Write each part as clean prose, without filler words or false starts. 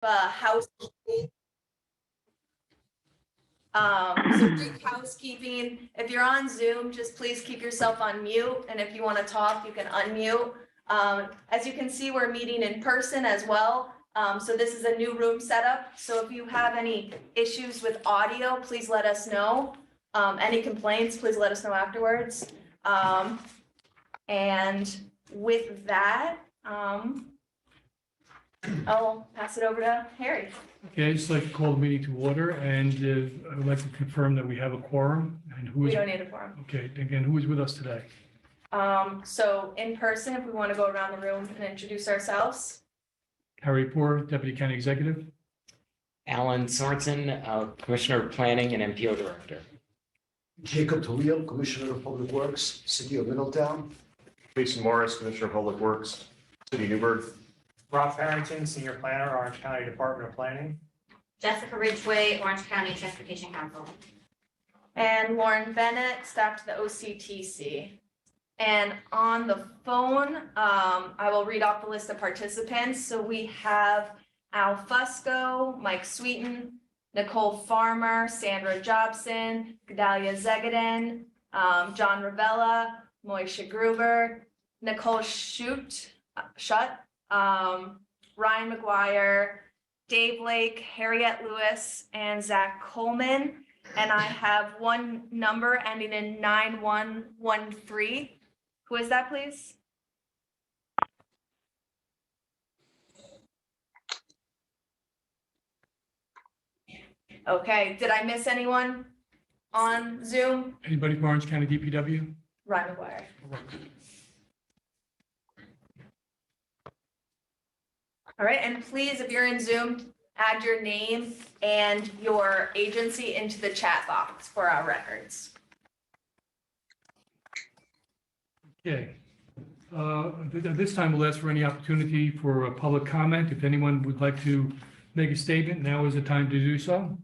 housekeeping. So brief housekeeping. If you're on Zoom, just please keep yourself on mute. And if you want to talk, you can unmute. As you can see, we're meeting in person as well. So this is a new room setup. So if you have any issues with audio, please let us know. Any complaints, please let us know afterwards. And with that, I'll pass it over to Harry. Okay, I'd just like to call the meeting to order, and I would like to confirm that we have a quorum. And who We is? don't need a forum. Okay, again, who is with us today? So in person, if we want to go around the room and introduce ourselves. Harry Poor, Deputy County Executive. Alan Sorensen, Commissioner of Planning and MPO Director. Jacob Toledo, Commissioner of Public Works, City of Middletown. Jason Morris, Commissioner of Public Works, City of Newburgh. Rob Farrington, Senior Planner, Orange County Department of Planning. Jessica Ridgway, Orange County Transportation Council. And Lauren Bennett, staff to the OCTC. And on the phone, I will read off the list of participants. So we have Al Fusco, Mike Sweeten, Nicole Farmer, Sandra Jobson, Gedalia Zegadin, John Ravella, Moisha Gruber, Nicole Schutt, Ryan McGuire, Dave Lake, Harriet Lewis, and Zach Coleman. And I have one number ending in 9113. Who is that, please? Okay, did I miss anyone on Zoom? Anybody from Orange County DPW? Ryan McGuire. All right, and please, if you're in Zoom, add your name and your agency into the chat box for our records. Okay. At this time, we'll ask for any opportunity for a public comment. If anyone would like to make a statement, now is the time to do so.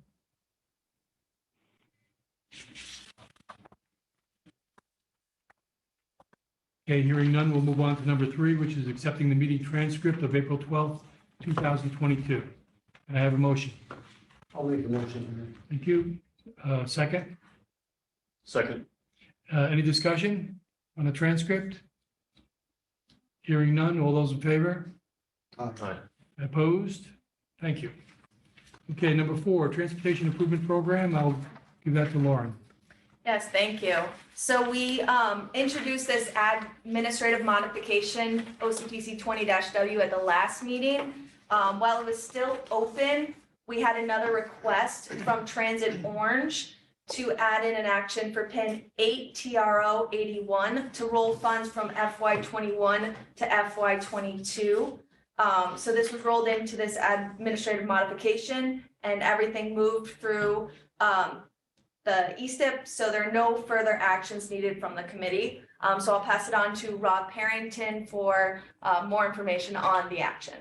Okay, hearing none, we'll move on to number 3, which is accepting the meeting transcript of April 12th, 2022. And I have a motion. I'll make a motion. Thank you. Second, Second. any discussion on the transcript? Hearing none, all those in favor? Aye. Opposed? Thank you. Okay, number 4, Transportation Improvement Program. I'll give that to Lauren. Yes, thank you. So we introduced this administrative modification, OCTC 20-W, at the last meeting. While it was still open, we had another request from Transit Orange to add in an action for PIN 8TRO81 to roll funds from FY21 to FY22. So this was rolled into this administrative modification, and everything moved through the ESTIP, so there are no further actions needed from the committee. So I'll pass it on to Rob Parrington for more information on the action.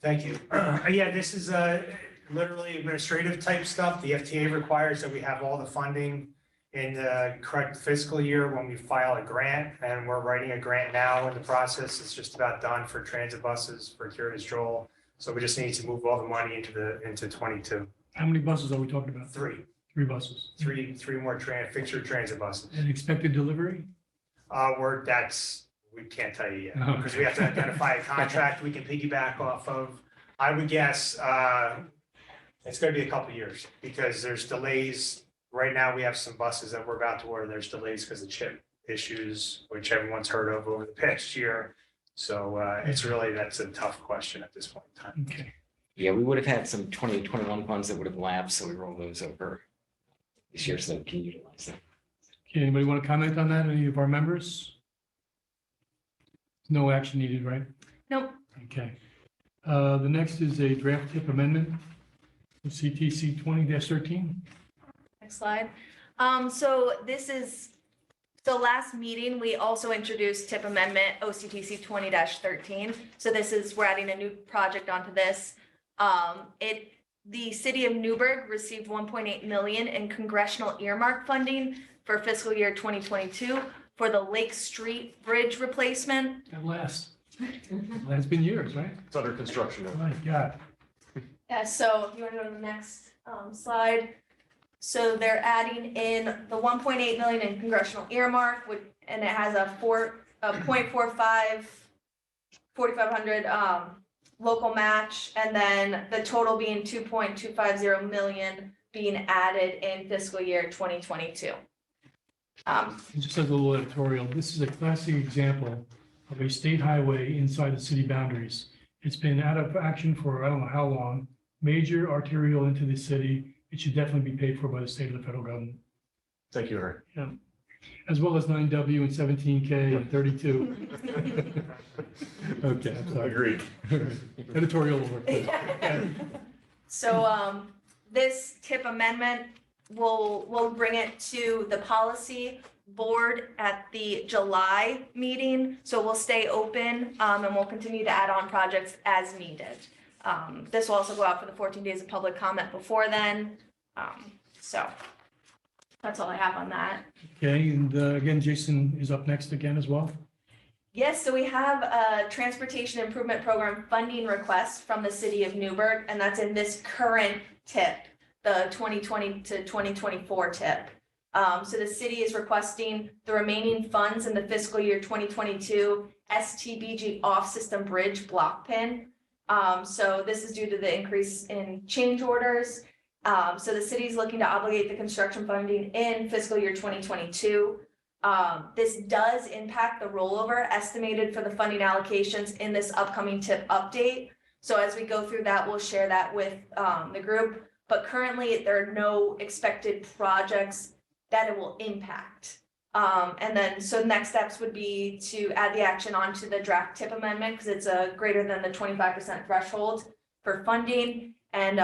Thank you. Yeah, this is literally administrative type stuff. The FTA requires that we have all the funding in the correct fiscal year when we file a grant, and we're writing a grant now in the process. It's just about done for transit buses for Curious Joel. So we just need to move all the money into 22. How many buses are we talking about? 3 buses. Three more fixture transit buses. And expected delivery? We can't tell you yet, because we have to identify a contract we can piggyback off of. I would guess it's gonna be a couple of years, because there's delays. Right now, we have some buses that we're about to order. There's delays because of chip issues, which everyone's heard of over the past year. So that's a tough question at this point in time. Okay. Yeah, we would have had some 2021 funds that would have lapsed, so we rolled those over this year so that we can utilize them. Okay, anybody want to comment on that? Any of our members? No action needed, right? Nope. Okay. The next is a draft tip amendment, CTC 20-13. Next slide. So last meeting, we also introduced tip amendment OCTC 20-13. So we're adding a new project onto this. The city of Newburgh received 1.8 million in congressional earmark funding for fiscal year 2022 for the Lake Street Bridge replacement. That lasts. That's been years, right? It's under construction Oh now. my God. Yeah, so if you want to go to the next slide. So they're adding in the 1.8 million in congressional earmark, and it has a 0.45, 4,500 local match, and then the total being 2.250 million being added in fiscal year 2022. Just as a little editorial, this is a classic example of a state highway inside the city boundaries. It's been out of action for I don't know how long, major arterial into the city. It should definitely be paid for by the state and the federal government, Thank you, Harry. as well as 9W and 17K and 32. Okay, I'm sorry. Agreed. Editorial work. So, this tip amendment will bring it to the policy board at the July meeting. So we'll stay open, and we'll continue to add on projects as needed. This will also go out for the 14 days of public comment before then. So that's all I have on that. Okay, and again, Jason is up next again as well. Yes, so we have a transportation improvement program funding request from the city of Newburgh, and that's in this current tip, the 2020 to 2024 tip. So the city is requesting the remaining funds in the fiscal year 2022 STBG off-system bridge block pin. So this is due to the increase in change orders. So the city is looking to obligate the construction funding in fiscal year 2022. This does impact the rollover estimated for the funding allocations in this upcoming tip update. So as we go through that, we'll share that with the group. But currently, there are no expected projects that it will impact. And then, so next steps would be to add the action onto the draft tip amendment because it's a greater than the 25% threshold for funding. And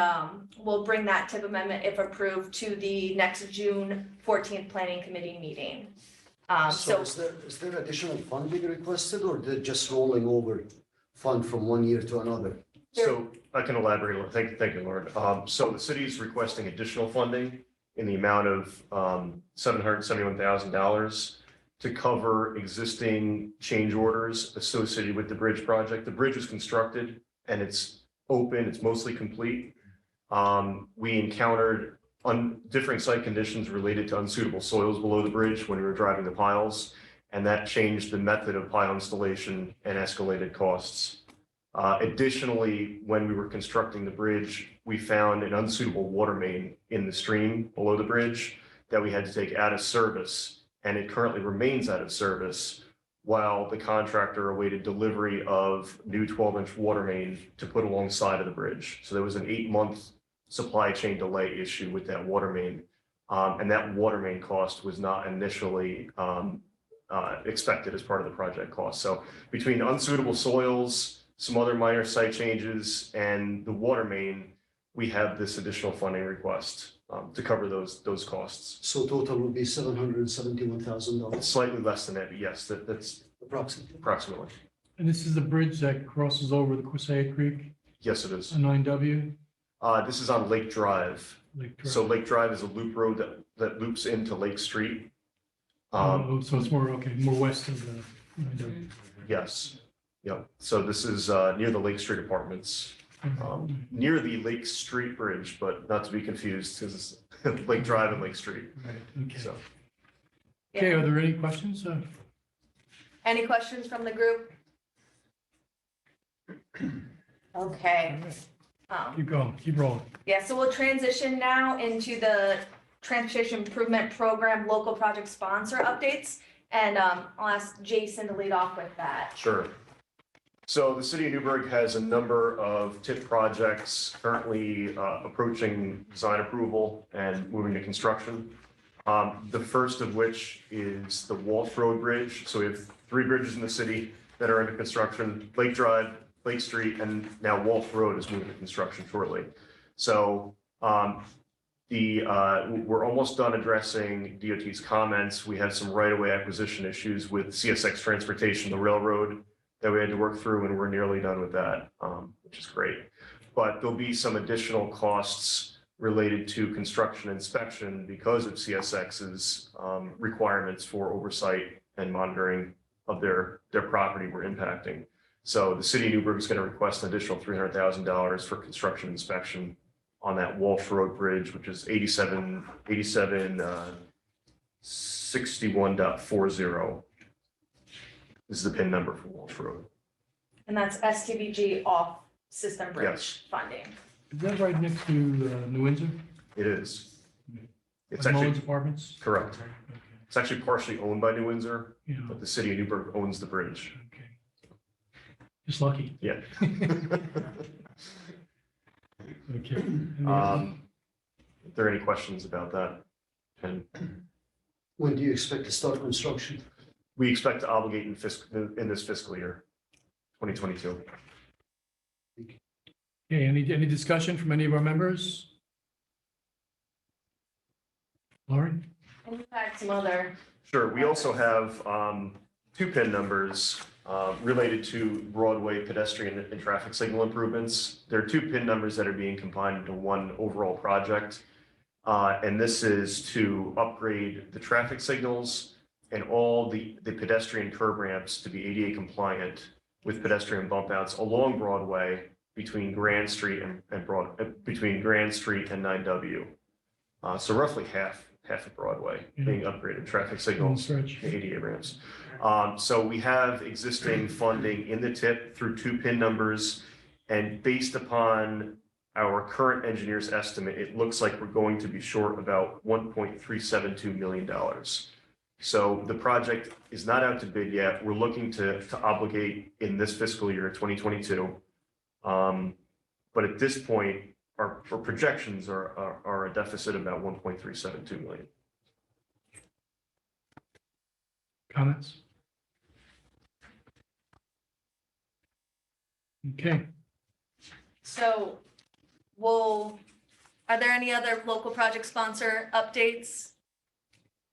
we'll bring that tip amendment, if approved, to the next June 14th Planning Committee meeting. So is there additional funding requested or they're just rolling over fund from one year to another? So I can elaborate a little. Thank you, Lauren. So the city is requesting additional funding in the amount of $771,000 to cover existing change orders associated with the bridge project. The bridge is constructed and it's open, it's mostly complete. We encountered differing site conditions related to unsuitable soils below the bridge when we were driving the piles, and that changed the method of pile installation and escalated costs. Additionally, when we were constructing the bridge, we found an unsuitable water main in the stream below the bridge that we had to take out of service, and it currently remains out of service while the contractor awaited delivery of new 12-inch water main to put alongside of the bridge. So there was an 8-month supply chain delay issue with that water main. And that water main cost was not initially expected as part of the project cost. So between unsuitable soils, some other minor site changes, and the water main, we have this additional funding request to cover those costs. So total will be $771,000 Slightly less than that, but yes, that's approximately. And this is the bridge that crosses over the Quisea Creek, yes, it is. a 9W. This is on Lake Drive. Lake Drive. So Lake Drive is a loop road that loops into Lake Street. Oh, so it's more, okay, more west of the 9W. Yes, yeah. So this is near the Lake Street Apartments, near the Lake Street Bridge, but not to be confused because it's Lake Drive and Lake Street. Right, okay. So Okay, are there any questions? Any questions from the group? Okay. Keep going, keep rolling. Yeah, so we'll transition now into the Transportation Improvement Program local project sponsor updates. And I'll ask Jason to lead off with that. sure. So the city of Newburgh has a number of TIP projects currently approaching design approval and moving to construction. The first of which is the Walsh Road Bridge. So we have 3 bridges in the city that are under construction: Lake Drive, Lake Street, and now Walsh Road is moving to construction shortly. So we're almost done addressing DOT's comments. We have some right-of-way acquisition issues with CSX Transportation, the railroad, that we had to work through, and we're nearly done with that, which is great. But there'll be some additional costs related to construction inspection because of CSX's requirements for oversight and monitoring of their property we're impacting. So the city of Newburgh is going to request an additional $300,000 for construction inspection on that Walsh Road Bridge, which is 61.40. This is the PIN number for Walsh Road. And that's STVG off System Bridge Yes. funding. Is that right next to New Windsor? It is. It's Like Mullins actually Apartments? correct. Okay, It's actually partially owned by New Windsor, yeah, but the city of Newburgh owns the bridge. okay. Just lucky. Yeah. Okay. Any other- If there are any questions about that? And When do you expect to start construction? we expect to obligate in this fiscal year, 2022. Okay, any discussion from any of our members? Lauren? And we've had some other, Sure, we also have two PIN numbers related to Broadway pedestrian and traffic signal improvements. There are two PIN numbers that are being combined into one overall project. And this is to upgrade the traffic signals and all the pedestrian curb ramps to be ADA compliant with pedestrian bump outs along Broadway between Grand Street and between Grand Street and 9W. So roughly half of Broadway being upgraded, traffic signals, Stretch. ADA ramps. So we have existing funding in the tip through two PIN numbers. And based upon our current engineer's estimate, it looks like we're going to be short about $1.372 million. So the project is not out to bid yet. We're looking to obligate in this fiscal year, 2022. But at this point, our projections are a deficit of about 1.372 million. Comments? Okay, so are there any other local project sponsor updates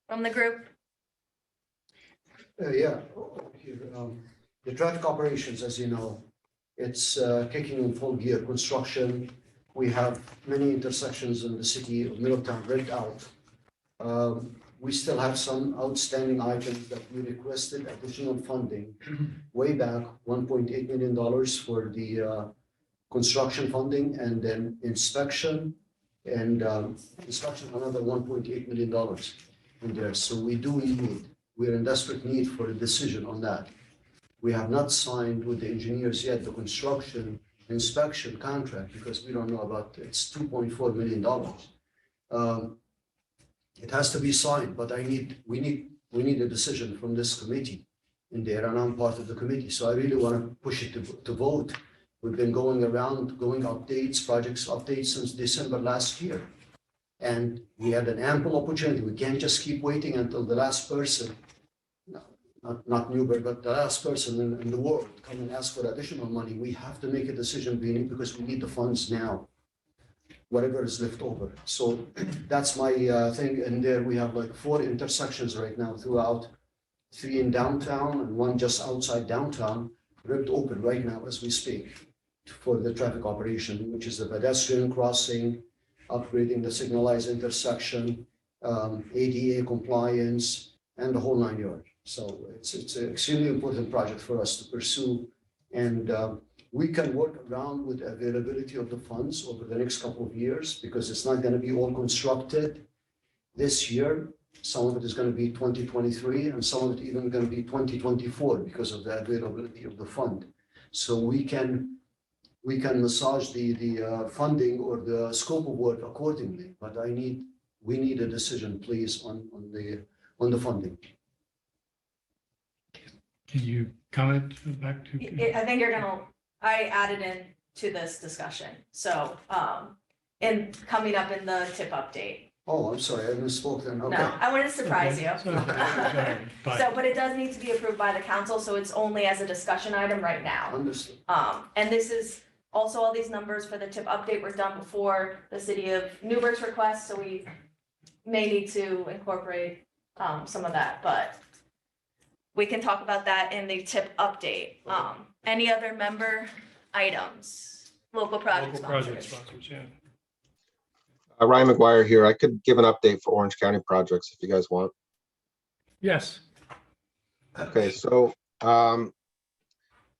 from the group? Yeah, here, the traffic operations, as you know, it's kicking in full gear. Construction, we have many intersections in the city of Middletown rent out. We still have some outstanding items that we requested additional funding way back, $1.8 million for the construction funding, and then inspection and inspection another $1.8 million in there. So we're in desperate need for a decision on that. We have not signed with the engineers yet the construction inspection contract because we don't know about it. It's $2.4 million. It has to be signed, but we need a decision from this committee in there, and I'm part of the committee. So I really want to push it to vote. We've been going around, projects updates since December last year. And we had an ample opportunity. We can't just keep waiting until the last person, not Newburgh, but the last person in the world come and ask for additional money. We have to make a decision because we need the funds now, whatever is left over. So that's my thing. And there we have like 4 intersections right now throughout, 3 in downtown and 1 just outside downtown, ripped open right now as we speak for the traffic operation, which is the pedestrian crossing, upgrading the signalized intersection, ADA compliance, and the whole 9 yards. So it's an extremely important project for us to pursue. And we can work around with availability of the funds over the next couple of years because it's not going to be all constructed this year. Some of it is going to be 2023 and some of it even going to be 2024 because of the availability of the fund. So we can massage the funding or the scope of work accordingly, but we need a decision, please, on the funding. can you comment back to? I think I added in to this discussion, so, coming up in the tip update. Oh, I'm sorry, I misspoke then. Okay. No, I wanted to surprise Okay, you. so, sorry, fine. So, but it does need to be approved by the council, so it's only as a discussion item right now. Understood. And this is also all these numbers for the tip update were done before the city of Newburgh's request, so we may need to incorporate some of that, but we can talk about that in the tip update. Any other member items? Local project Local project sponsors? sponsors, yeah. Ryan McGuire here. I could give an update for Orange County projects if you guys want. Yes, Okay, so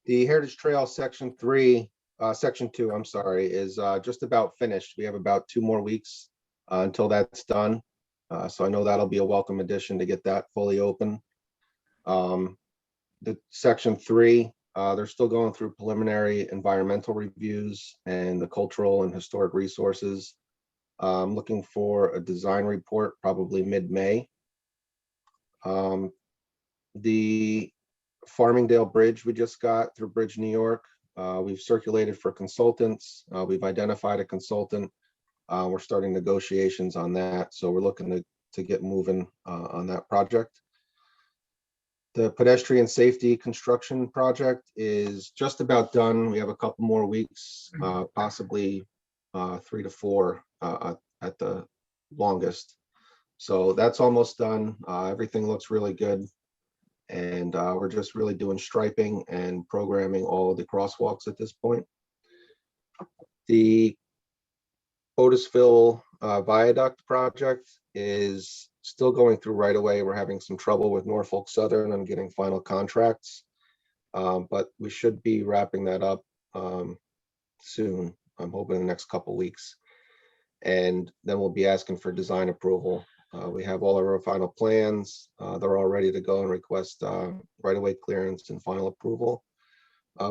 The Heritage Trail Section 3, Section 2, I'm sorry, is just about finished. We have about 2 more weeks until that's done. So I know that'll be a welcome addition to get that fully open. The Section 3, they're still going through preliminary environmental reviews and the cultural and historic resources. I'm looking for a design report probably mid-May. The Farmingdale Bridge we just got through Bridge New York. We've circulated for consultants. We've identified a consultant. We're starting negotiations on that. So we're looking to get moving on that project. The pedestrian safety construction project is just about done. We have a couple more weeks, possibly 3 to 4 at the longest. So that's almost done. Everything looks really good. And we're just really doing striping and programming all of the crosswalks at this point. The Otisville Viaduct project is still going through right away. We're having some trouble with Norfolk Southern on getting final contracts, but we should be wrapping that up soon. I'm hoping in the next couple weeks. And then we'll be asking for design approval. We have all of our final plans. They're all ready to go and request right-of-way clearance and final approval.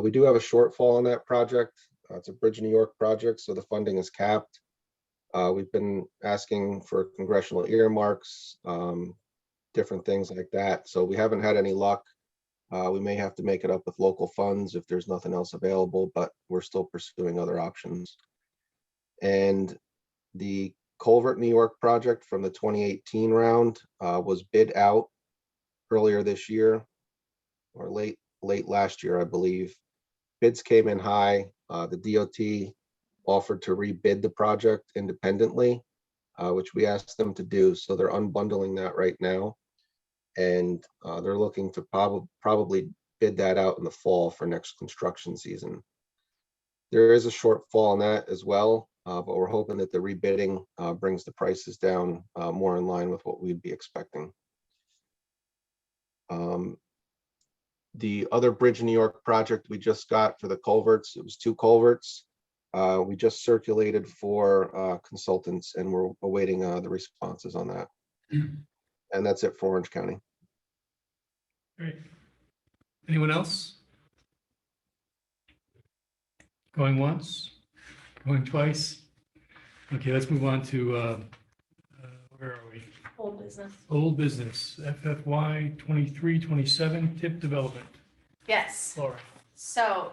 We do have a shortfall on that project. It's a Bridge New York project, so the funding is capped. We've been asking for congressional earmarks, different things like that. So we haven't had any luck. We may have to make it up with local funds if there's nothing else available, but we're still pursuing other options. And the Culvert New York project from the 2018 round was bid out earlier this year or late last year, I believe. Bids came in high. The DOT offered to rebid the project independently, which we asked them to do. So they're unbundling that right now. And they're looking to probably bid that out in the fall for next construction season. There is a shortfall on that as well, but we're hoping that the rebidding brings the prices down more in line with what we'd be expecting. The other Bridge New York project we just got for the culverts, it was 2 culverts. We just circulated for consultants and we're awaiting the responses on that. And that's it for Orange County. Great. Anyone else? Going once? Going twice? Okay, let's move on to, where are we? Old business. Old business, FFY 23-27 tip development. Yes. Laura. So,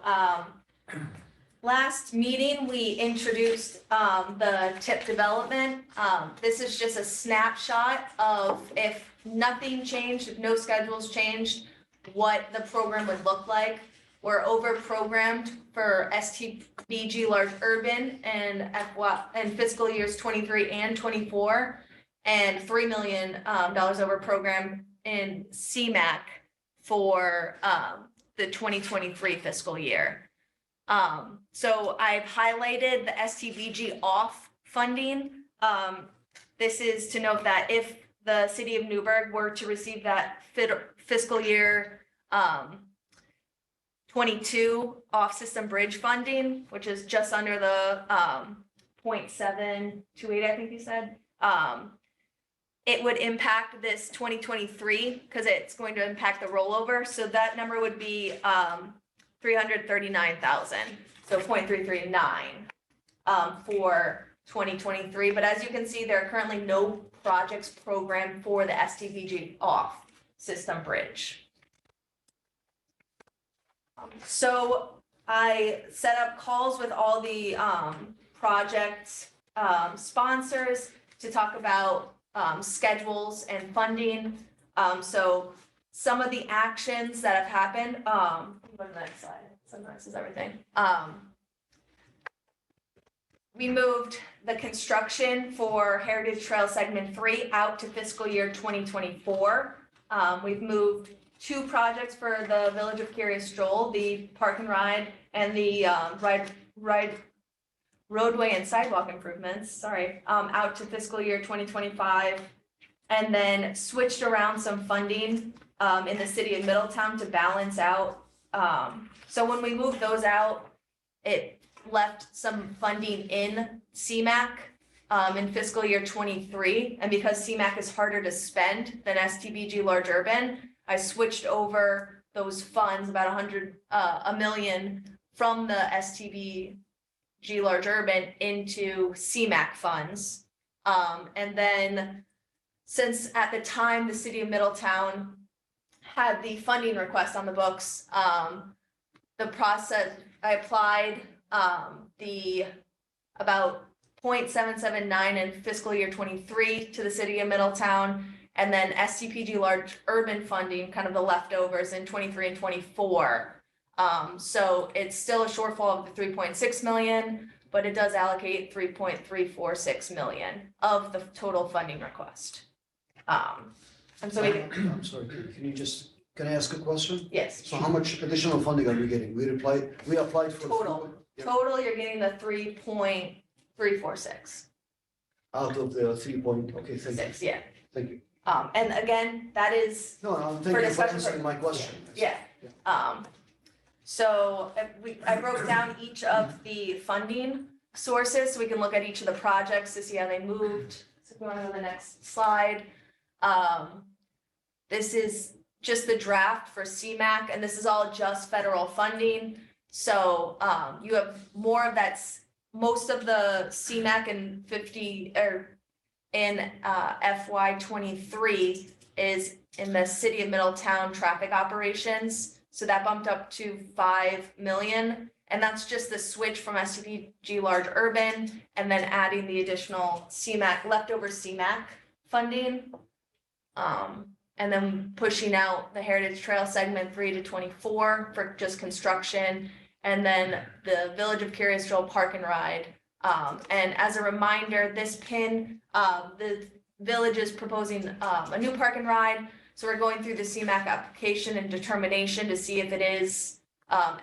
last meeting, we introduced the tip development. This is just a snapshot of if nothing changed, if no schedules changed, what the program would look like. We're over-programmed for STBG Large Urban and fiscal years 23 and 24, and $3 million over-programmed in CMAC for the 2023 fiscal year. So I've highlighted the STBG off funding. This is to note that if the city of Newburgh were to receive that fiscal year 22 off system bridge funding, which is just under the 0.728, I think you said, it would impact this 2023 because it's going to impact the rollover. So that number would be 339,000, so 0.339 for 2023. But as you can see, there are currently no projects programmed for the STBG off system bridge. So I set up calls with all the project sponsors to talk about schedules and funding. So some of the actions that have happened, go to the next slide. Sometimes this is everything. We moved the construction for Heritage Trail Segment 3 out to fiscal year 2024. We've moved 2 projects for the Village of Curious Stroll, the park and ride and the roadway and sidewalk improvements, out to fiscal year 2025. And then switched around some funding in the city of Middletown to balance out So when we moved those out, it left some funding in CMAC in fiscal year 23. And because CMAC is harder to spend than STBG large urban, I switched over those funds, about $1 million from the STBG large urban into CMAC funds. And then since at the time the city of Middletown had the funding request on the books, the process, I applied the about 0.779 in fiscal year 23 to the city of Middletown, and then SCPG large urban funding, kind of the leftovers in 23 and 24. So it's still a shortfall of the 3.6 million, but it does allocate 3.346 million of the total funding request. And so we can, I'm sorry, can I ask a question? yes, So how much additional funding are we getting? We applied for. total, you're getting the 3.346. Out of the 3 okay, thank you, Six, yeah. thank you. And again, that is, No, For thank you for discussion answering my question. yeah. So I broke down each of the funding sources, so we can look at each of the projects to see how they moved. So if we want to go to the next slide. This is just the draft for CMAC, and this is all just federal funding. So you have more of that, most of the CMAC in FY 23 is in the city of Middletown traffic operations. So that bumped up to 5 million. And that's just the switch from SCPG large urban and then adding the additional CMAC, leftover CMAC funding. And then pushing out the Heritage Trail segment 3 to 24 for just construction. And then the Village of Curious Drill Park and Ride. And as a reminder, this PIN, the village is proposing a new park and ride. So we're going through the CMAC application and determination to see if it is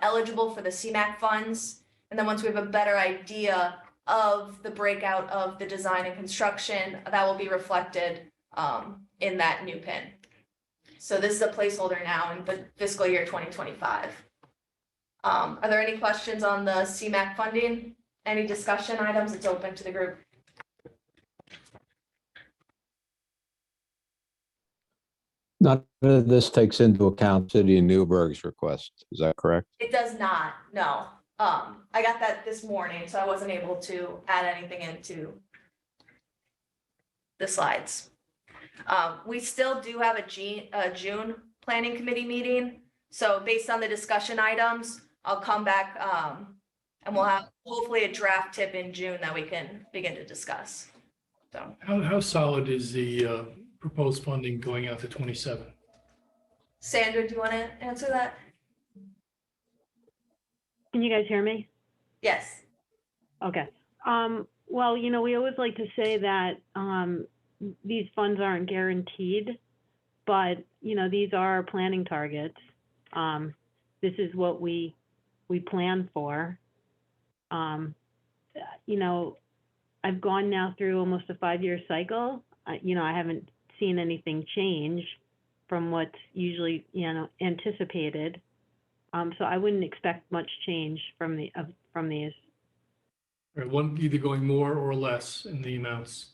eligible for the CMAC funds. And then once we have a better idea of the breakout of the design and construction, that will be reflected in that new PIN. So this is a placeholder now in fiscal year 2025. Are there any questions on the CMAC funding? Any discussion items? It's open to the group. None of this takes into account City of Newburgh's request. Is that correct? It does not, no. I got that this morning, so I wasn't able to add anything into the slides. We still do have a June planning committee meeting. So based on the discussion items, I'll come back and we'll have hopefully a draft tip in June that we can begin to discuss. So How solid is the proposed funding going out to 27? Sandra, do you want to answer that? Can you guys hear me? Yes. Okay. Well, you know, we always like to say that these funds aren't guaranteed, but, you know, these are our planning targets. This is what we plan for. You know, I've gone now through almost a 5-year cycle. You know, I haven't seen anything change from what's usually, you know, anticipated. So I wouldn't expect much change from these. Or one either going more or less in the amounts?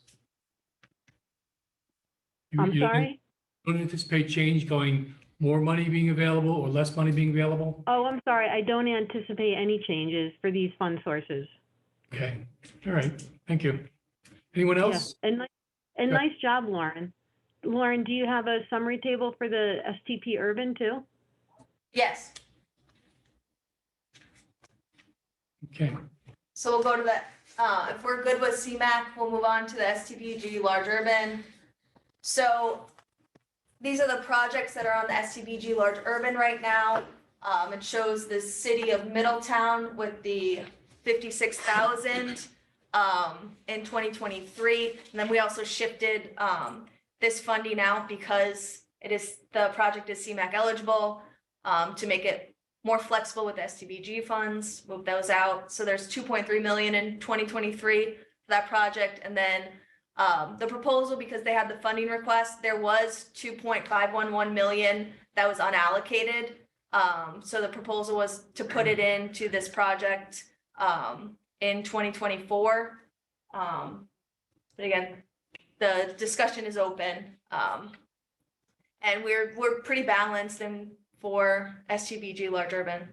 I'm sorry? Don't anticipate change going more money being available or less money being available? Oh, I'm sorry. I don't anticipate any changes for these fund sources. Okay, all right, thank you. Anyone else? Yeah. And nice job, Lauren. Lauren, do you have a summary table for the STP Urban too? Yes. Okay, So we'll go to the, if we're good with CMAC, we'll move on to the STPG large urban. So these are the projects that are on the STPG large urban right now. It shows the city of Middletown with the 56,000 in 2023. And then we also shifted this funding out because the project is CMAC eligible to make it more flexible with STBG funds, move those out. So there's 2.3 million in 2023 for that project. And then the proposal, because they had the funding request, there was 2.511 million that was unallocated. So the proposal was to put it into this project in 2024. But again, the discussion is open. And we're pretty balanced and for STBG large urban.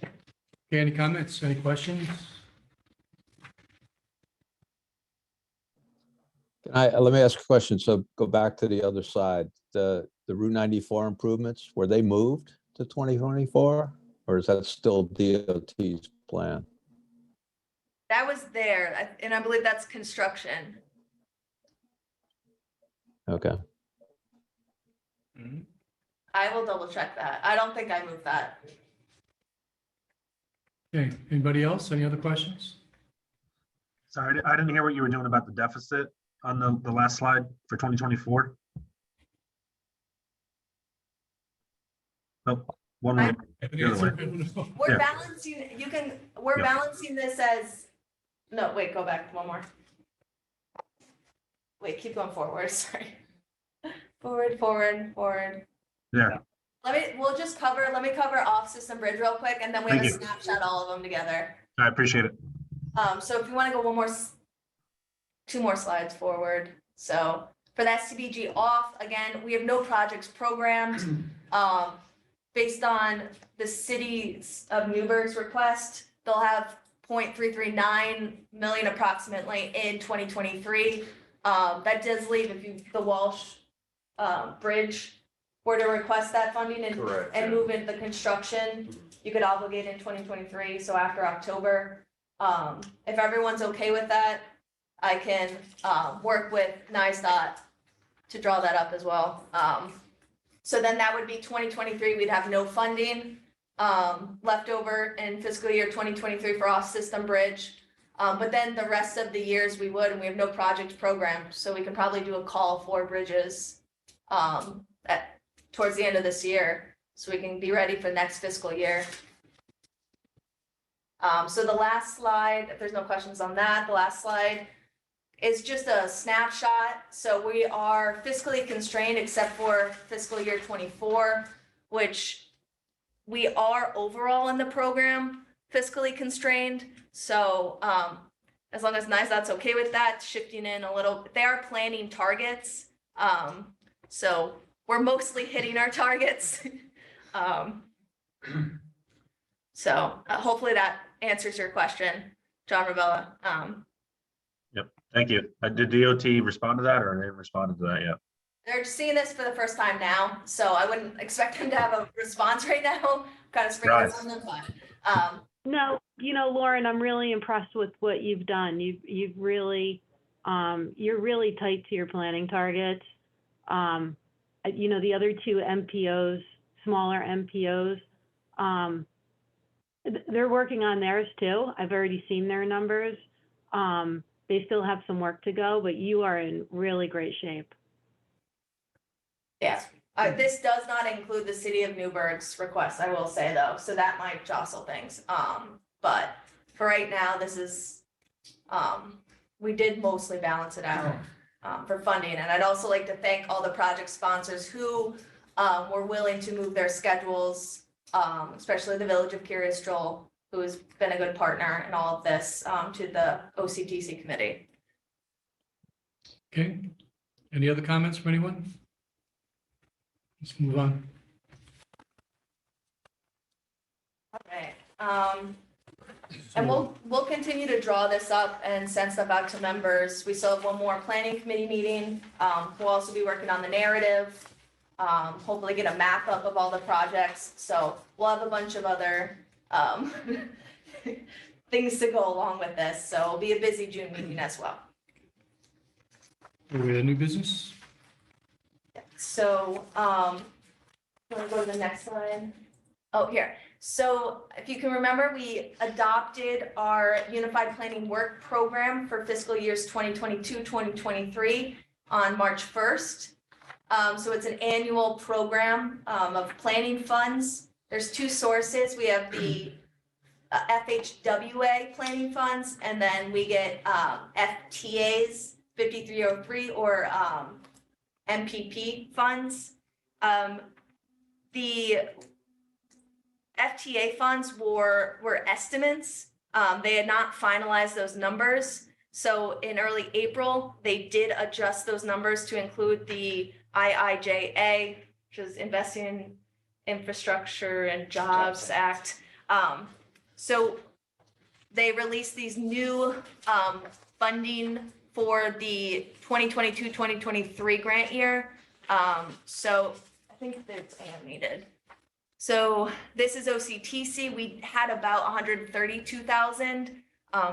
Okay, any comments, any questions? Let me ask a question. So go back to the other side. The Route 94 improvements, were they moved to 2024? Or is that still DOT's plan? That was there, and I believe that's construction. Okay. I will double check that. I don't think I moved that. Okay, anybody else? Any other questions? Sorry, I didn't hear what you were doing about the deficit on the last slide for 2024. Oh, one more. The other way. We're Yeah. balancing, we're Yeah. balancing this as, no, wait, go back one more. Wait, keep going forward, sorry. Forward. Yeah, Let me cover off-system bridge real quick, and then we have a Thank you. snapshot all of them together. I appreciate it. So if you want to go two more slides forward. So for the STBG off, again, we have no projects programmed. Based on the cities of Newburgh's request, they'll have 0.339 million approximately in 2023. That does leave the Walsh Bridge were to request that funding Correct, and yeah. move into the construction, you could obligate in 2023, so after October. If everyone's okay with that, I can work with NISDOT to draw that up as well. So then that would be 2023, we'd have no funding left over in fiscal year 2023 for off-system bridge. But then the rest of the years we would, and we have no project programmed, so we can probably do a call for bridges towards the end of this year, so we can be ready for next fiscal year. So the last slide, if there's no questions on that, the last slide is just a snapshot. So we are fiscally constrained except for fiscal year 24, which we are overall in the program fiscally constrained. So as long as NISDOT's okay with that, shifting in a little, they are planning targets. So we're mostly hitting our targets. So hopefully that answers your question, John Ravella. Thank you. Did DOT respond to that or they haven't responded to that yet? They're seeing this for the first time now, so I wouldn't expect them to have a response right now, kind of sprinkling Right. on them, but, No, Lauren, I'm really impressed with what you've done. You've really, you're really tight to your planning targets. The other two MPOs, smaller MPOs, they're working on theirs too. I've already seen their numbers. They still have some work to go, but you are in really great shape. yes. This does not include the city of Newburgh's request, I will say though, so that might jostle things. But for right now, this is, we did mostly balance it out for funding. And I'd also like to thank all the project sponsors who were willing to move their schedules, especially the Village of Curious Joel, who has been a good partner in all of this, to the OCTC committee. Okay, any other comments from anyone? Let's move on. All right, and we'll continue to draw this up and send stuff out to members. We still have one more planning committee meeting. We'll also be working on the narrative, hopefully get a map up of all the projects. So we'll have a bunch of other things to go along with this. So it'll be a busy June meeting as well. Are we at new business? So, want to go to the next slide? Oh, here. So if you can remember, we adopted our Unified Planning Work Program for fiscal years 2022, 2023 on March 1st. So it's an annual program of planning funds. There's two sources. We have the FHWA planning funds, and then we get FTAs 5303 or MPP funds. the FTA funds were estimates. They had not finalized those numbers. So in early April, they did adjust those numbers to include the IIJA, which is Investing in Infrastructure and Jobs Act. So they released these new funding for the 2022-2023 grant year. So I think it's animated. So this is OCTC. We had about 132,000.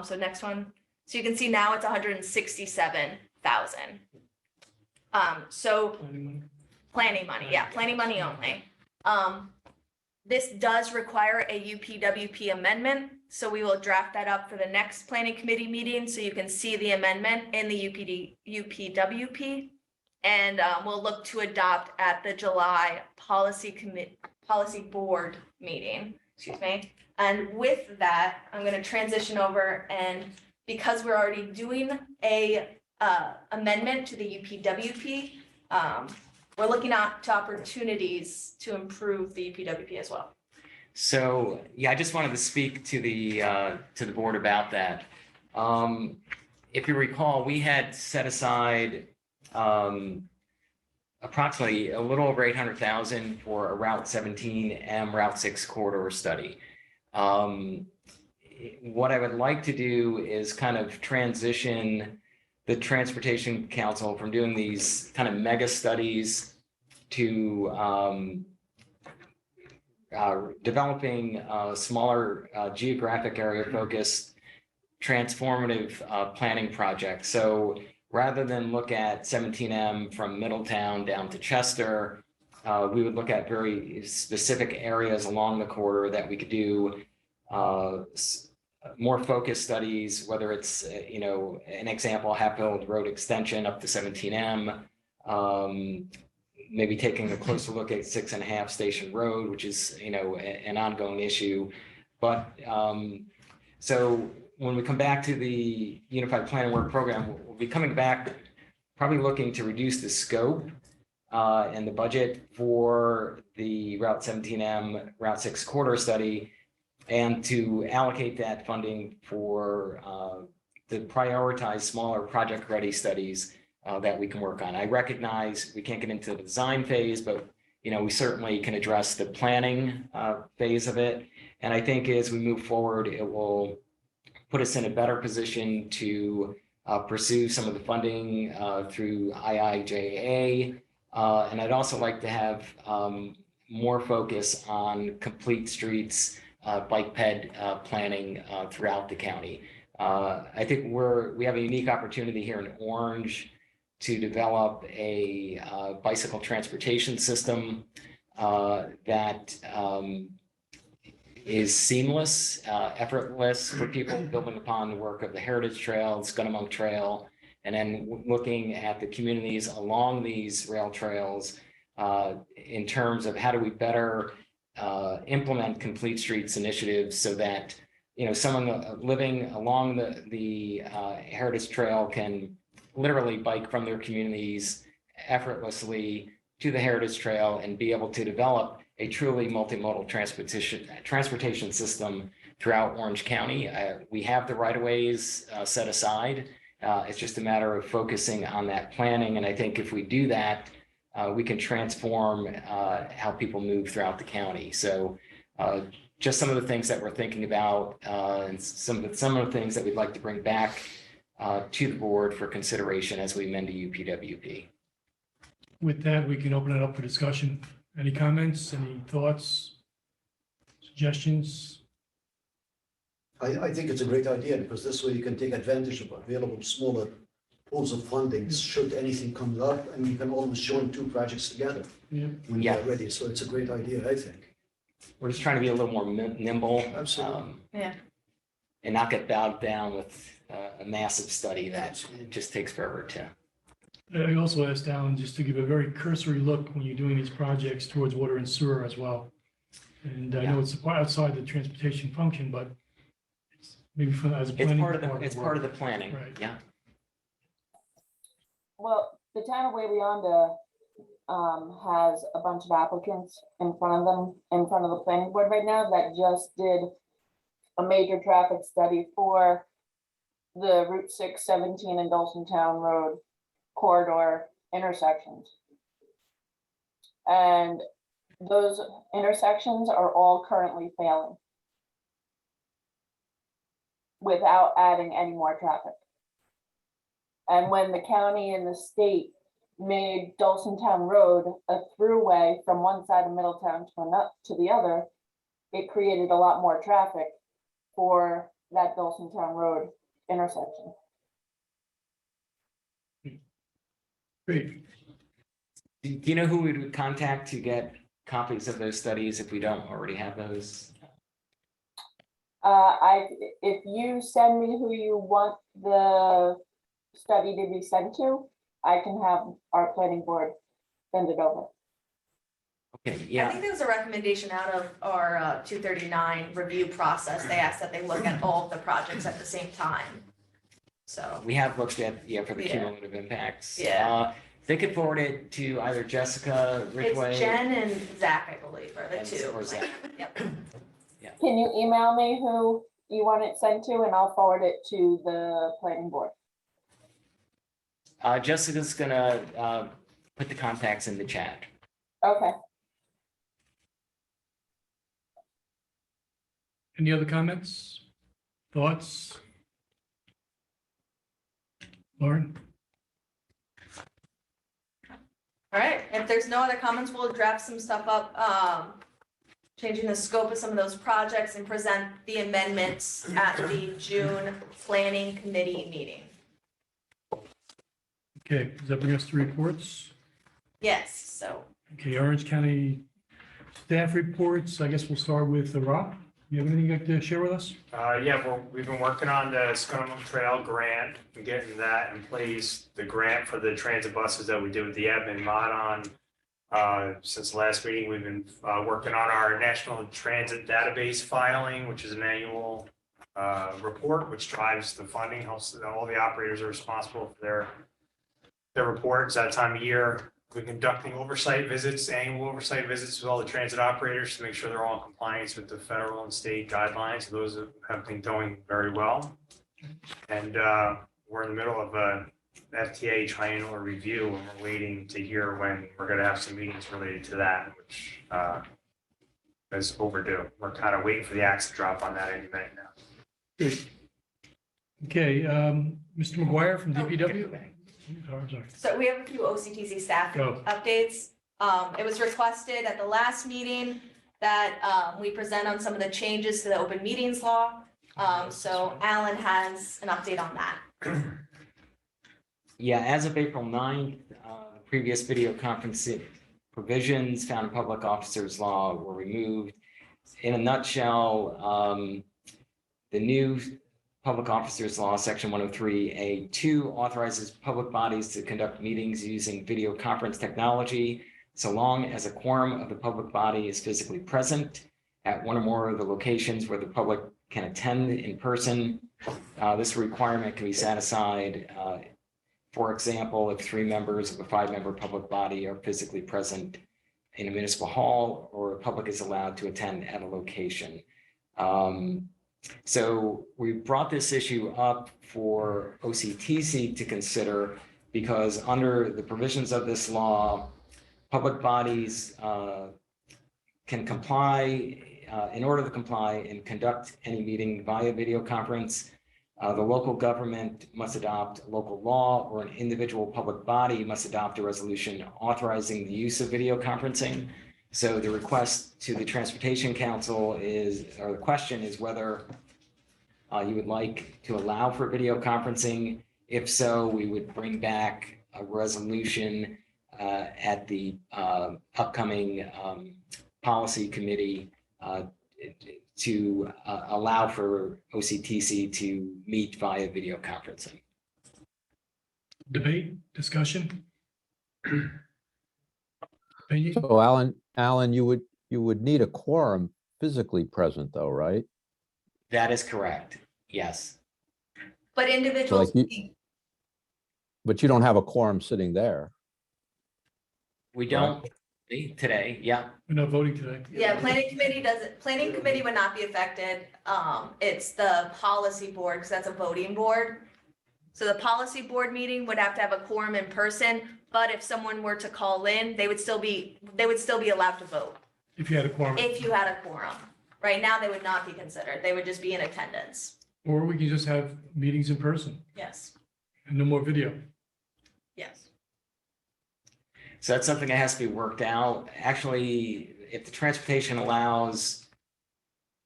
So next one. So you can see now it's 167,000. So planning money, yeah, planning money only. This does require a UPWP amendment. So we will draft that up for the next planning committee meeting. So you can see the amendment in the UPWP. And we'll look to adopt at the July policy board meeting, excuse me. And with that, I'm going to transition over, and because we're already doing a amendment to the UPWP, we're looking at opportunities to improve the UPWP as well. So, yeah, I just wanted to speak to the board about that. If you recall, we had set aside approximately a little over 800,000 for a Route 17M, Route 6 corridor study. What I would like to do is kind of transition the Transportation Council from doing these kind of mega studies to developing smaller geographic area focused transformative planning projects. So rather than look at 17M from Middletown down to Chester, we would look at very specific areas along the corridor that we could do more focused studies, whether it's, an example, Hatfield Road extension up to 17M, maybe taking a closer look at 6.5 Station Road, which is, an ongoing issue. But so when we come back to the Unified Planning Work Program, we'll be coming back, probably looking to reduce the scope and the budget for the Route 17M, Route 6 corridor study, and to allocate that funding for the prioritized smaller project-ready studies that we can work on. I recognize we can't get into the design phase, but we certainly can address the planning phase of it. And I think as we move forward, it will put us in a better position to pursue some of the funding through IIJA. And I'd also like to have more focus on complete streets, bike ped planning throughout the county. I think we have a unique opportunity here in Orange to develop a bicycle transportation system that is seamless, effortless for people, building upon the work of the Heritage Trail, Scudamoke Trail, and then looking at the communities along these rail trails in terms of how do we better implement complete streets initiatives so that someone living along the Heritage Trail can literally bike from their communities effortlessly to the Heritage Trail and be able to develop a truly multimodal transportation system throughout Orange County. We have the right-of-ways set aside. It's just a matter of focusing on that planning. And I think if we do that, we can transform how people move throughout the county. So just some of the things that we're thinking about and some of the things that we'd like to bring back to the board for consideration as we amend the UPWP. With that, we can open it up for discussion. Any comments, any thoughts, suggestions? I think it's a great idea because this way you can take advantage of available smaller pools of funding should anything come up, and you can always join two projects together when they're ready. So it's a great idea, I think. We're just trying to be a little more nimble. Absolutely. And not get bogged down with a massive study that just takes forever to. I also asked Alan just to give a very cursory look when you're doing these projects towards water and sewer as well. And I know it's outside the transportation function, but it's maybe as a planning. It's part of the planning, right? Yeah. Well, the town of Wayonda has a bunch of applicants in front of them, in front of the planning board right now that just did a major traffic study for the Route 6, 17 and Dolson Town Road corridor intersections. And those intersections are all currently failing without adding any more traffic. And when the county and the state made Dolson Town Road a throughway from one side of Middletown to the other, it created a lot more traffic for that Dolson Town Road intersection. Great. Do you know who we would contact to get copies of those studies if we don't already have those? If you send me who you want the study to be sent to, I can have our planning board send it over. Okay, I yeah, think there was a recommendation out of our 239 review process. They asked that they look at all of the projects at the same time. So, we have looked at, for the Yeah. cumulative impacts. Yeah. They could forward it to either Jessica Ridgway. it's Jen and Zach, I believe, are the And- two. or Zach. Yep. Can you email me who you want it sent to, and I'll forward it to the planning board? Jessica's gonna put the contacts in the chat. Okay. Any other comments? Thoughts? Lauren? All right, if there's no other comments, we'll draft some stuff up, changing the scope of some of those projects and present the amendments at the June planning committee meeting. Okay, does that bring us to reports? Yes, so Okay, Orange County staff reports. I guess we'll start with Rob. You have anything you'd like to share with us? We've been working on the Scunham Trail grant and getting that in place. The grant for the transit buses that we did with the admin mod on. Since the last meeting, we've been working on our National Transit Database filing, which is an annual report, which drives the funding, helps all the operators are responsible for their reports that time of year. We're conducting annual oversight visits with all the transit operators to make sure they're all in compliance with the federal and state guidelines. Those have been going very well. And we're in the middle of a FTA triennial review, and we're waiting to hear when we're going to have some meetings related to that, which is overdue. We're kind of waiting for the axe to drop on that any minute now. Good. Okay, Mr. McGuire from Oh, DPW? Oh, I'm sorry. So we have a few OCTC staff Go. updates. It was requested at the last meeting that we present on some of the changes to the open meetings law. So Alan has an update on that. Yeah, as of April 9th, the previous video conferencing provisions found in public officers law were removed. In a nutshell, the new Public Officers Law, Section 103A2, authorizes public bodies to conduct meetings using video conference technology so long as a quorum of the public body is physically present at one or more of the locations where the public can attend in person. This requirement can be set aside, for example, if 3 members of a 5-member public body are physically present in a municipal hall, or a public is allowed to attend at a location. So we brought this issue up for OCTC to consider because under the provisions of this law, public bodies can comply, in order to comply and conduct any meeting via video conference. The local government must adopt a local law, or an individual public body must adopt a resolution authorizing the use of video conferencing. So the request to the Transportation Council the question is whether you would like to allow for video conferencing. If so, we would bring back a resolution at the upcoming policy committee to allow for OCTC to meet via video conferencing. Debate, discussion? Opinion? So Alan, you would need a quorum physically present though, right? That is correct. Yes. But individuals, But you don't have a quorum sitting there. We don't today, yeah. We're not voting today. Yeah, planning committee would not be affected. It's the policy board, because that's a voting board. So the policy board meeting would have to have a quorum in person, but if someone were to call in, they would still be allowed to vote If you had a quorum, if you had a quorum. Right now, they would not be considered. They would just be in attendance. or we can just have meetings in person Yes, and no more video. yes. So that's something that has to be worked out. Actually, if the transportation allows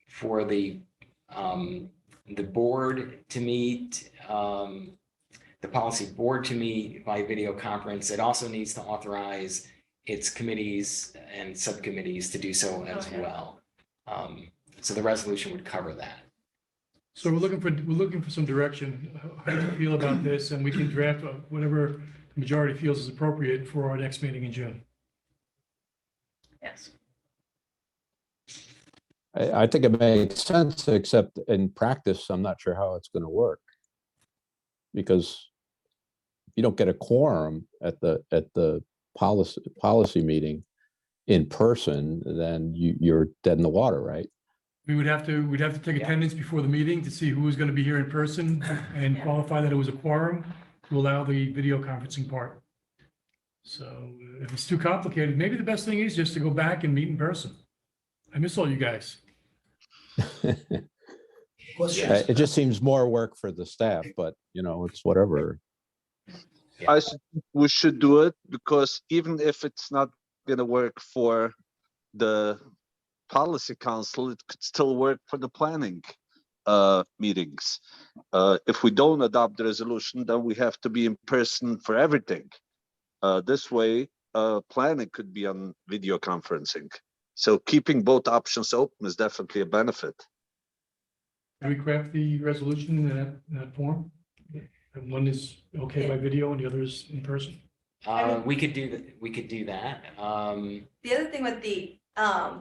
for the board to meet, the policy board to meet by video conference, it also needs to authorize its committees and subcommittees to do so as Okay. well. So the resolution would cover that. So we're looking for some direction. How do you feel about this? And we can draft whatever the majority feels is appropriate for our next meeting in June. Yes. I think it makes sense, except in practice, I'm not sure how it's going to work. Because if you don't get a quorum at the policy meeting in person, then you're dead in the water, right? We'd have to take attendance before the meeting to see who was going to be here in person and qualify that it was a quorum to allow the video conferencing part. So if it's too complicated, maybe the best thing is just to go back and meet in person. I miss all you guys. Questions? It just seems more work for the staff, but it's whatever. We should do it, because even if it's not gonna work for the policy council, it could still work for the planning meetings. If we don't adopt the resolution, then we have to be in person for everything. This way, planning could be on video conferencing. So keeping both options open is definitely a benefit. Can we craft the resolution in that form? And one is okay by video and the other is in person? We could do that. We could do that. The other thing with the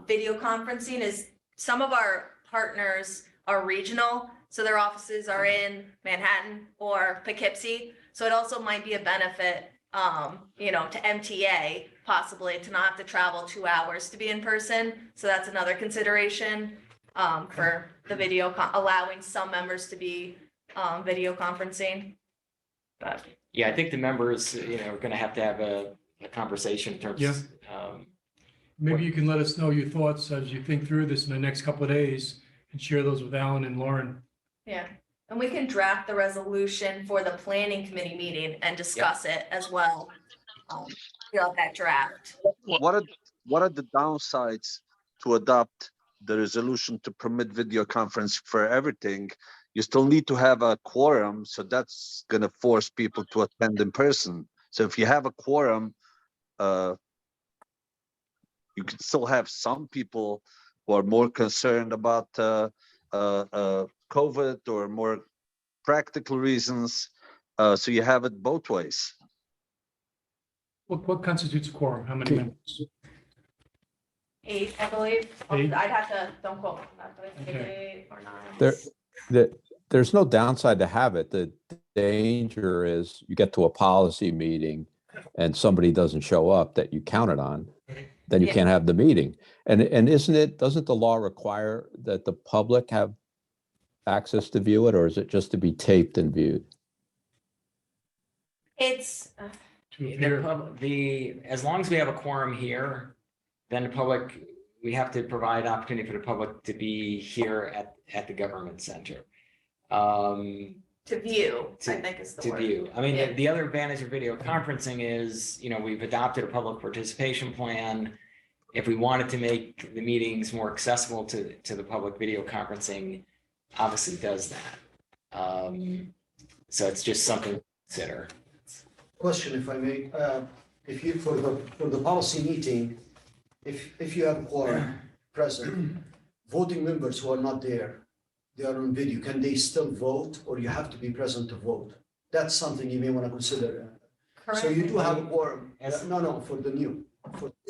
video conferencing is some of our partners are regional, so their offices are in Manhattan or Poughkeepsie. So it also might be a benefit, to MTA possibly to not have to travel 2 hours to be in person. So that's another consideration for the video, allowing some members to be video conferencing. But Yeah, I think the members, are going to have a conversation in terms. Yeah. um, Maybe you can let us know your thoughts as you think through this in the next couple of days and share those with Alan and Lauren. yeah, and we can draft the resolution for the planning committee meeting and discuss it as well. That draft. What are the downsides to adopt the resolution to permit video conference for everything? You still need to have a quorum, so that's gonna force people to attend in person. So if you have a quorum, you can still have some people who are more concerned about COVID or more practical reasons. So you have it both ways. What constitutes a quorum? How many members? 8, I believe. Eight? I'd have to, don't quote me on that, but I think it's Okay. 8 or 9. There's no downside to have it. The danger is you get to a policy meeting and somebody doesn't show up that you counted on, then you Yeah. can't have the meeting. And doesn't the law require that the public have access to view it, or is it just to be taped and viewed? It's, To appear? As long as we have a quorum here, then the public, we have to provide opportunity for the public to be here at the government center. to view, I To- think is the To word. view. I mean, Yeah. the other advantage of video conferencing is, we've adopted a public participation plan. If we wanted to make the meetings more accessible to the public, video conferencing obviously does that. So it's just something to consider. Question, if I may, if you, for the policy meeting, if you have a quorum present, voting members who are not there, they are on video, can they still vote, or you have to be present to vote? That's something you may want to consider. So you do have a quorum, As- no, for the new.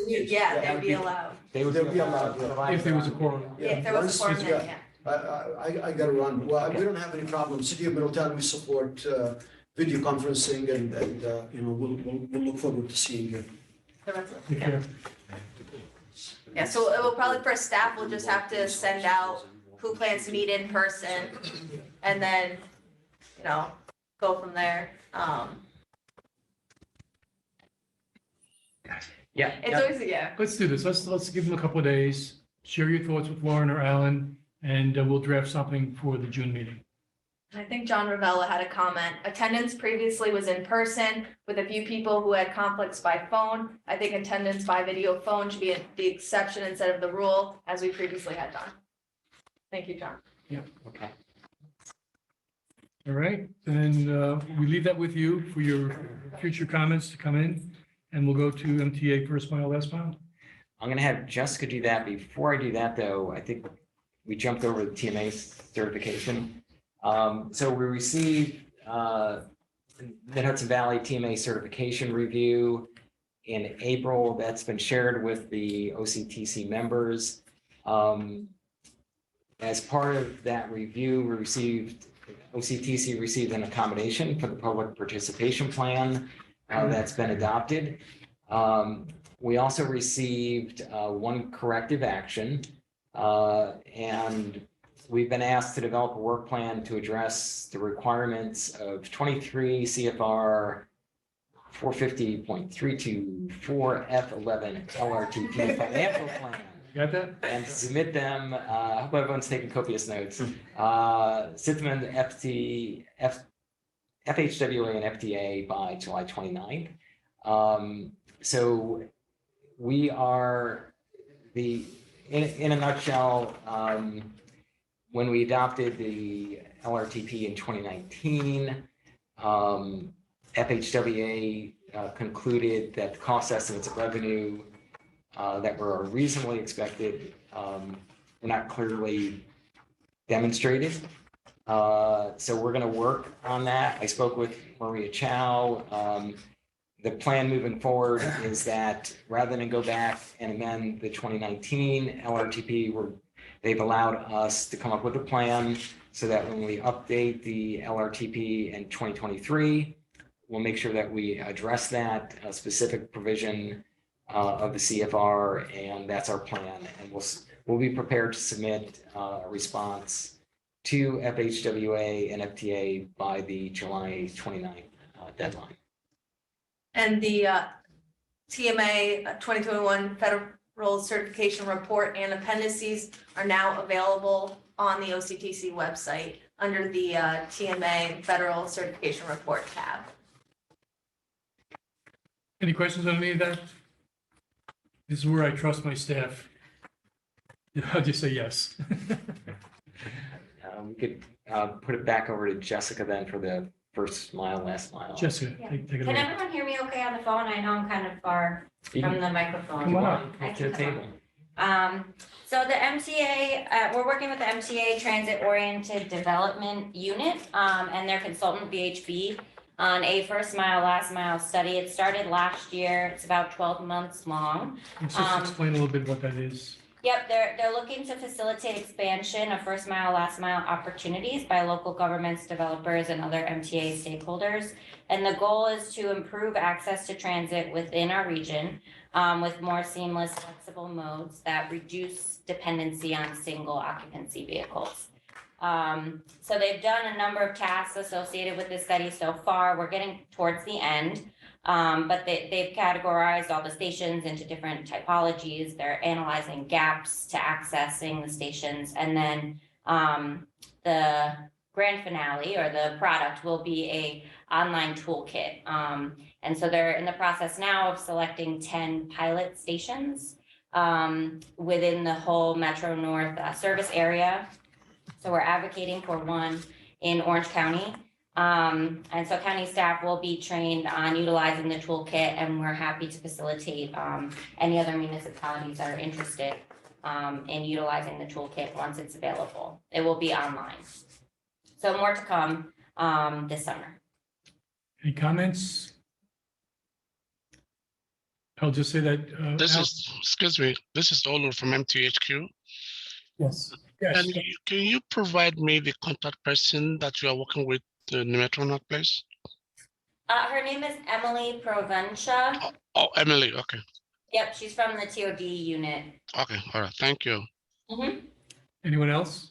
Yeah, they'd be allowed. They would They'll be allowed, yeah. provide If there was a their own- quorum. Yeah, if there was a quorum, Yeah. then yeah. I gotta run. Well, we don't have any problem. City of Middletown, we support video conferencing and we'll look forward to seeing you. the rest of Take it. care. Yeah, so it will probably for staff, we'll just have to send out who plans to meet in person and then, you know, go from there. Yeah. It's always, yeah. Let's do this. Let's give them a couple of days. Share your thoughts with Lauren or Alan, and we'll draft something for the June meeting. And I think John Ravella had a comment. Attendance previously was in person with a few people who had conflicts by phone. I think attendance by video phone should be the exception instead of the rule, as we previously had done. Thank you, John. Okay. All right, then we leave that with you for your future comments to come in, and we'll go to MTA first mile, last mile. I'm gonna have Jessica do that. Before I do that, though, I think we jumped over the TMA certification. So we received Mid-Hudson Valley TMA certification review in April. That's been shared with the OCTC members. As part of that review, OCTC received an accommodation for the public participation plan that's been adopted. We also received one corrective action, and we've been asked to develop a work plan to address the requirements of 23 CFR 450.324 F11 LRTP financial plan. Got that? And submit them, I hope everyone's taking copious notes. Sit them in the FHWA and FDA by July 29th. So we are in a nutshell, when we adopted the LRTP in 2019, FHWA concluded that the cost estimates of revenue that were reasonably expected were not clearly demonstrated. So we're going to work on that. I spoke with Maria Chow. The plan moving forward is that rather than go back and amend the 2019 LRTP, they've allowed us to come up with a plan so that when we update the LRTP in 2023, we'll make sure that we address that specific provision of the CFR, and that's our plan. And we'll be prepared to submit a response to FHWA and FTA by the July 29th deadline. And the TMA 2021 Federal Certification Report and appendices are now available on the OCTC website under the TMA Federal Certification Report tab. Any questions on any of that? This is where I trust my staff. I'll just say yes. We could put it back over to Jessica then for the first mile, last mile. Jessica, Yeah. take it Can away. everyone hear me okay on the phone? I know I'm kind of far from the microphone. Come on up. Come to the table. So the MTA, we're working with the MTA Transit Oriented Development Unit, and their consultant VHB on a first mile, last mile study. It started last year. It's about 12 months long. Let's just explain a little bit what that is. Yep, they're looking to facilitate expansion of first mile, last mile opportunities by local governments, developers, and other MTA stakeholders. And the goal is to improve access to transit within our region with more seamless, flexible modes that reduce dependency on single occupancy vehicles. So they've done a number of tasks associated with this study so far. We're getting towards the end. But they've categorized all the stations into different typologies. They're analyzing gaps to accessing the stations. And then the grand finale or the product will be a online toolkit. And so they're in the process now of selecting 10 pilot stations within the whole Metro North service area. So we're advocating for one in Orange County. And so county staff will be trained on utilizing the toolkit, and we're happy to facilitate any other municipalities that are interested in utilizing the toolkit once it's available. It will be online. So more to come this summer. Any comments? I'll just say that. Excuse me, this is Olu from MTHQ. Yes. Yes. And can you provide me the contact person that you are working with in the Metro North place? Her name is Emily Provenza. Oh, Emily, okay. Yep, she's from the TOD unit. Okay, all right, thank you. Anyone else?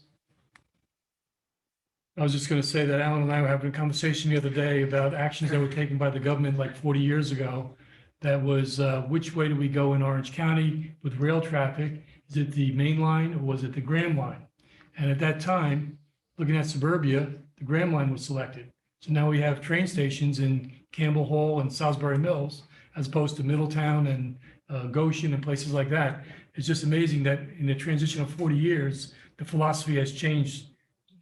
I was just gonna say that Alan and I were having a conversation the other day about actions that were taken by the government like 40 years ago. That was, which way do we go in Orange County with rail traffic? Is it the main line or was it the Graham line? And at that time, looking at suburbia, the Graham line was selected. So now we have train stations in Campbell Hall and Salisbury Mills, as opposed to Middletown and Goshen and places like that. It's just amazing that in the transition of 40 years, the philosophy has changed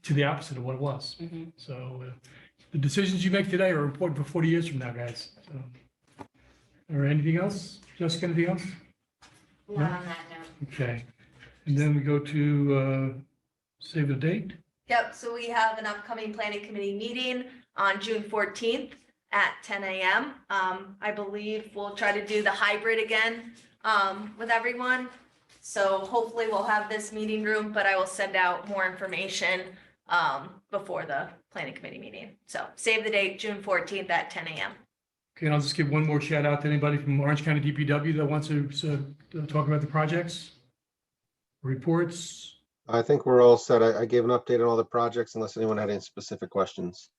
to the opposite of what it was. So the decisions you make today are important for 40 years from now, guys. So, or anything else? Jessica, anything else? Not on that note. Okay. And then we go to save the date. Yep, so we have an upcoming planning committee meeting on June 14th at 10 a.m. I believe we'll try to do the hybrid again with everyone. So hopefully we'll have this meeting room, but I will send out more information before the planning committee meeting. So save the date, June 14th at 10 a.m. Okay, and I'll just give one more shout out to anybody from Orange County DPW that wants to talk about the projects, reports. I think we're all set. I gave an update on all the projects unless anyone had any specific questions.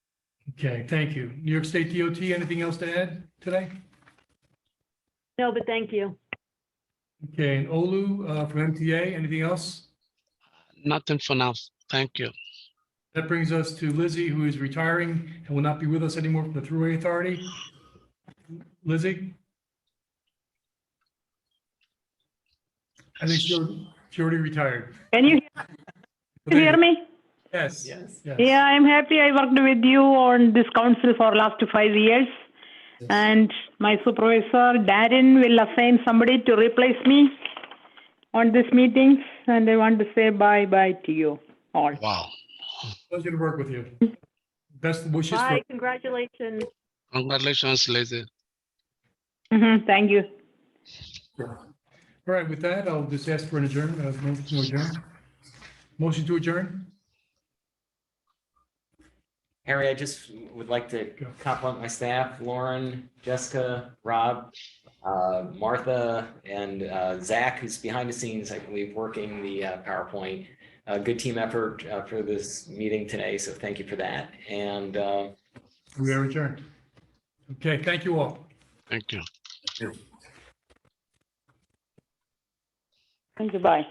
Okay, thank you. New York State DOT, anything else to add today? No, but thank you. Okay, and Olu from MTA, anything else? Nothing for now. Thank you. That brings us to Lizzie, who is retiring and will not be with us anymore from the Thruway Authority. Lizzie? I think she already retired. Can you hear me? Yes. Yes. Yeah, I'm happy I worked with you on this council for last 5 years. And my supervisor, Darren, will assign somebody to replace me on this meeting. And I want to say bye-bye to you all. Wow. Pleasure to work with you. Best wishes for. Bye, congratulations. Congratulations, Lizzie. Thank you. All right, with that, I'll just ask for an motion to adjourn. Motion to adjourn? Harry, I just would like to compliment my staff, Lauren, Jessica, Rob, Martha, and Zach, who's behind the scenes, I believe, working the PowerPoint. Good team effort for this meeting today, so thank you for that. And We are adjourned. Okay, thank you all. Thank you. Thank you, bye.